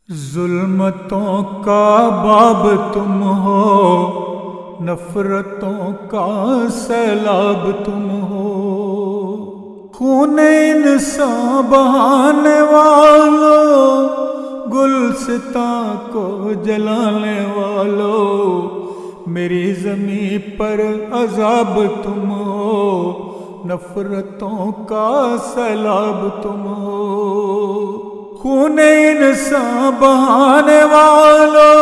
ظلمتوں کا باب تم ہو، نفرتوں کا سیلاب تم ہو، خون انسان بہانے والو، گلستاں کو جلانے والو، میری زمین پر عذاب تم ہو، نفرتوں کا سیلاب تم ہو، خون انسان بہانے والو،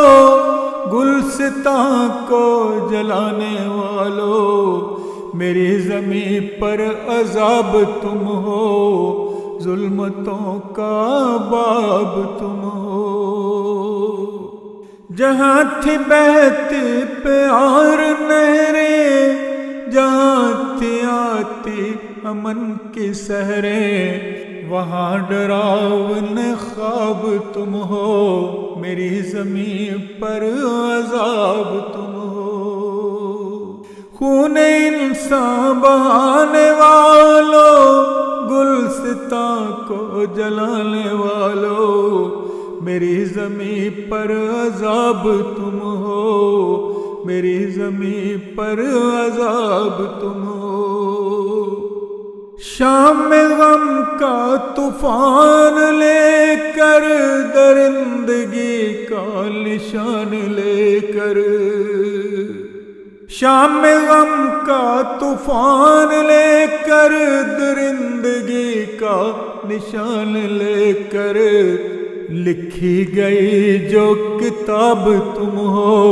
گلستاں کو جلانے والو، میری زمین پر عذاب تم ہو، ظلمتوں کا باب تم ہو، جہاں تھی بہتی پیار نہریں، جہاں تھی آتی امن کی سحریں، وہاں ڈراونے خواب تم ہو، میری زمین پر عذاب تم ہو، خون انسان بہانے والو، گلستاں کو جلانے والو، میری زمین پر عذاب تم ہو، میری زمین پر عذاب تم ہو، شام میں غم کا طوفان لے کر، درندگی کا نشان لے کر، شام میں غم کا طوفان لے کر، درندگی کا نشان لے کر، لکھی گئی جو کتاب تم ہو،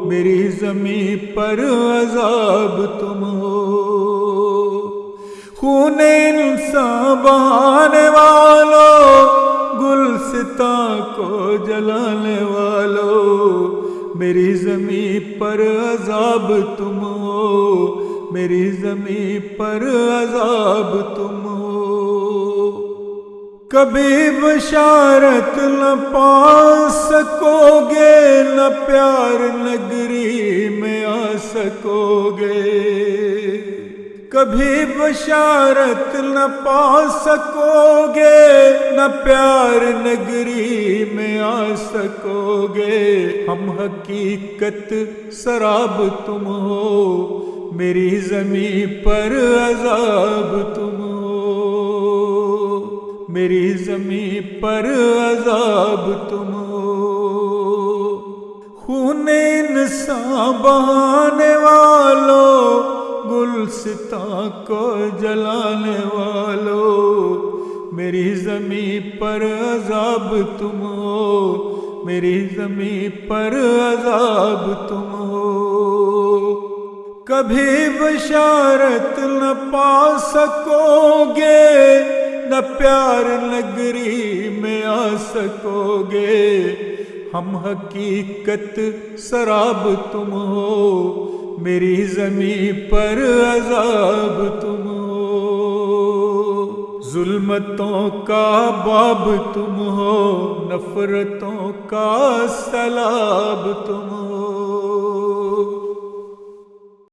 میری زمین پر عذاب تم ہو، خون انسان بہانے والو، گلستاں کو جلانے والو، میری زمین پر عذاب تم ہو، میری زمین پر عذاب تم ہو، کبھی بشارت نہ پا سکو گے، نہ پیار نگری میں آ سکو گے، کبھی بشارت نہ پا سکو گے، نہ پیار نگری میں آ سکو گے، ہم حقیقت سراب تم ہو، میری زمین پر عذاب تم ہو، میری زمین پر عذاب تم ہو، خون انسان بہانے والو، گلستاں کو جلانے والو، میری زمین پر عذاب تم ہو، میری زمین پر عذاب تم ہو، کبھی بشارت نہ پا سکو گے، نہ پیار نگری میں آ سکو گے، ہم حقیقت سراب تم ہو، میری زمین پر عذاب تم ہو، ظلمتوں کا باب تم ہو، نفرتوں کا سیلاب تم ہو۔